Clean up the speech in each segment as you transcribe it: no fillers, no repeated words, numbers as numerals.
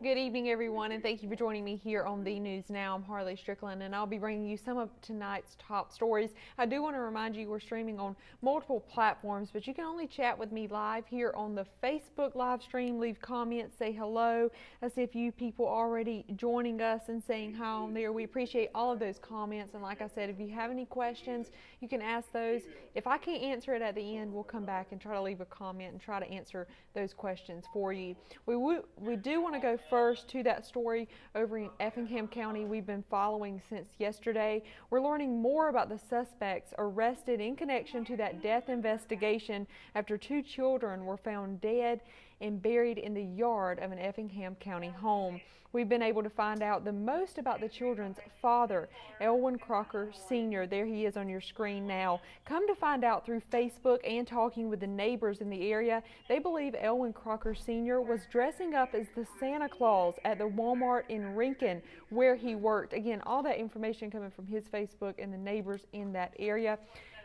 Good evening, everyone, and thank you for joining me here on The News Now. I'm Harley Strickland, and I'll be bringing you some of tonight's top stories. I do want to remind you we're streaming on multiple platforms, but you can only chat with me live here on the Facebook live stream. Leave comments, say hello. I see a few people already joining us and saying hi on there. We appreciate all of those comments, and like I said, if you have any questions, you can ask those. If I can't answer it at the end, we'll come back and try to leave a comment and try to answer those questions for you. We do want to go first to that story over in Effingham County we've been following since yesterday. We're learning more about the suspects arrested in connection to that death investigation after 2 children were found dead and buried in the yard of an Effingham County home. We've been able to find out the most about the children's father, Elwin Crocker Sr. There he is on your screen now. Come to find out through Facebook and talking with the neighbors in the area, they believe Elwin Crocker Sr. was dressing up as the Santa Claus at the Walmart in Rincon where he worked. Again, all that information coming from his Facebook and the neighbors in that area.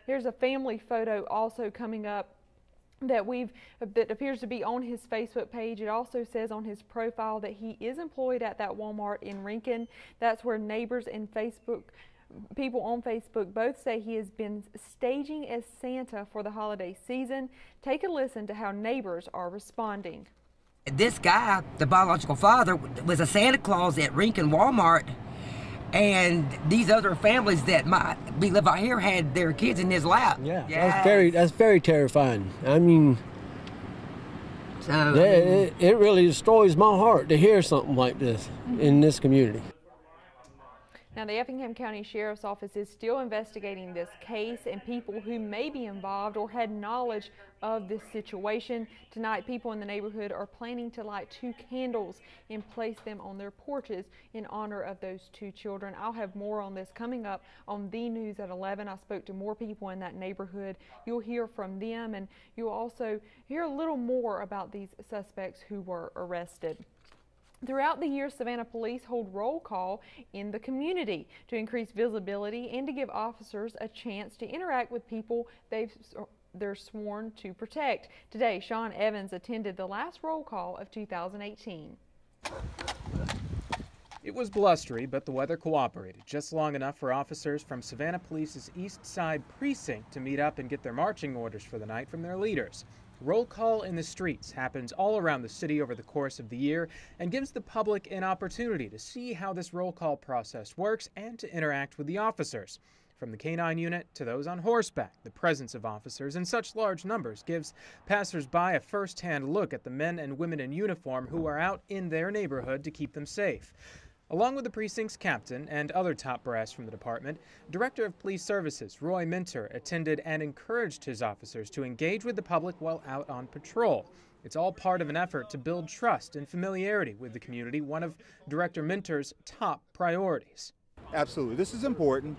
There's a family photo also coming up that appears to be on his Facebook page. It also says on his profile that he is employed at that Walmart in Rincon. That's where neighbors and people on Facebook both say he has been staging as Santa for the holiday season. Take a listen to how neighbors are responding. This guy, the biological father, was a Santa Claus at Rincon Walmart, and these other families that might live out here had their kids in his lap. Yeah, yes. That's very terrifying. I mean, so, it really destroys my heart to hear something like this in this community. Now, the Effingham County Sheriff's Office is still investigating this case and people who may be involved or had knowledge of this situation. Tonight, people in the neighborhood are planning to light 2 candles and place them on their porches in honor of those 2 children. I'll have more on this coming up on The News at 11. I spoke to more people in that neighborhood. You'll hear from them, and you'll also hear a little more about these suspects who were arrested. Throughout the year, Savannah police hold roll call in the community to increase visibility and to give officers a chance to interact with people they're sworn to protect. Today, Sean Evans attended the last roll call of 2018. It was blustery, but the weather cooperated just long enough for officers from Savannah Police's East Side precinct to meet up and get their marching orders for the night from their leaders. Roll call in the streets happens all around the city over the course of the year and gives the public an opportunity to see how this roll call process works and to interact with the officers. From the K-9 unit to those on horseback, the presence of officers in such large numbers gives passers-by a first-hand look at the men and women in uniform who are out in their neighborhood to keep them safe. Along with the precinct's captain and other top brass from the department, Director of Police Services Roy Minter attended and encouraged his officers to engage with the public while out on patrol. It's all part of an effort to build trust and familiarity with the community, one of Director Minter's top priorities. Absolutely. This is important.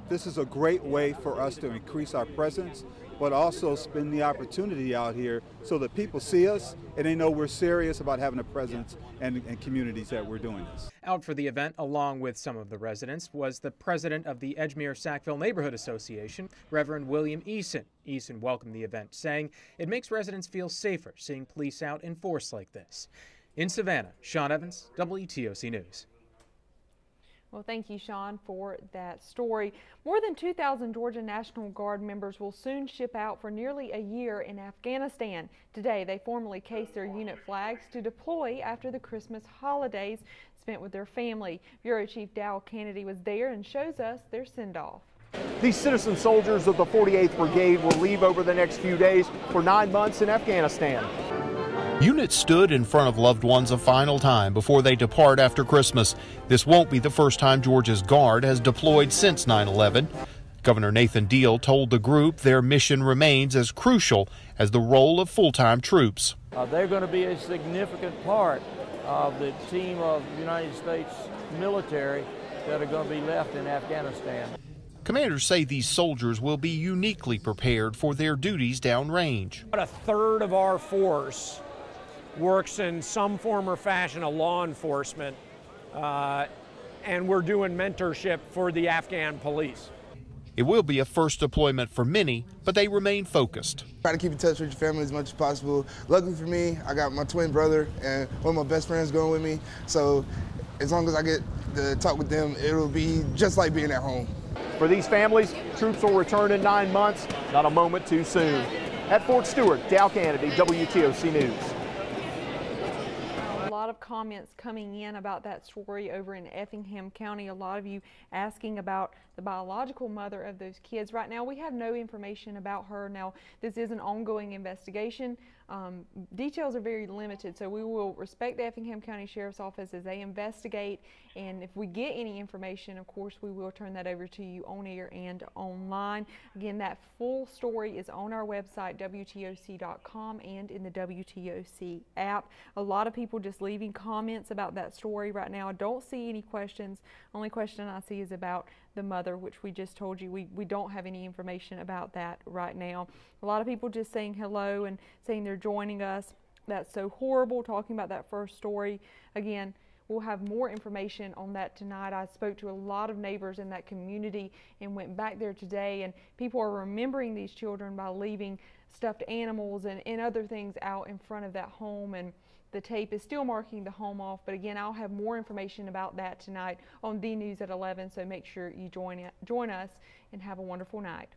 This is a great way for us to increase our presence, but also spend the opportunity out here so that people see us and they know we're serious about having a presence and communities that we're doing this. Out for the event, along with some of the residents, was the president of the Edgemere-Sackville Neighborhood Association, Reverend William Eason. Eason welcomed the event, saying it makes residents feel safer seeing police out in force like this. In Savannah, Sean Evans, WTOC News. Well, thank you, Sean, for that story. More than 2,000 Georgia National Guard members will soon ship out for nearly a year in Afghanistan. Today, they formally case their unit flags to deploy after the Christmas holidays spent with their family. Bureau Chief Dow Kennedy was there and shows us their send-off. These citizen soldiers of the 48th Brigade will leave over the next few days for 9 months in Afghanistan. Units stood in front of loved ones a final time before they depart after Christmas. This won't be the first time Georgia's Guard has deployed since 9/11. Governor Nathan Deal told the group their mission remains as crucial as the role of full-time troops. They're going to be a significant part of the team of United States military that are going to be left in Afghanistan. Commanders say these soldiers will be uniquely prepared for their duties downrange. About a third of our force works in some form or fashion of law enforcement, and we're doing mentorship for the Afghan police. It will be a first deployment for many, but they remain focused. Try to keep in touch with your family as much as possible. Luckily for me, I got my twin brother and one of my best friends going with me. So as long as I get to talk with them, it'll be just like being at home. For these families, troops will return in 9 months, not a moment too soon. At Fort Stewart, Dow Kennedy, WTOC News. A lot of comments coming in about that story over in Effingham County. A lot of you asking about the biological mother of those kids. Right now, we have no information about her. Now, this is an ongoing investigation. Details are very limited, so we will respect the Effingham County Sheriff's Office as they investigate, and if we get any information, of course, we will turn that over to you on air and online. Again, that full story is on our website, wtoc.com, and in the WTOC app. A lot of people just leaving comments about that story right now. I don't see any questions. Only question I see is about the mother, which we just told you we don't have any information about that right now. A lot of people just saying hello and saying they're joining us. That's so horrible, talking about that first story. Again, we'll have more information on that tonight. I spoke to a lot of neighbors in that community and went back there today, and people are remembering these children by leaving stuffed animals and other things out in front of that home, and the tape is still marking the home off. But again, I'll have more information about that tonight on the News at 11, so make sure you join us and have a wonderful night.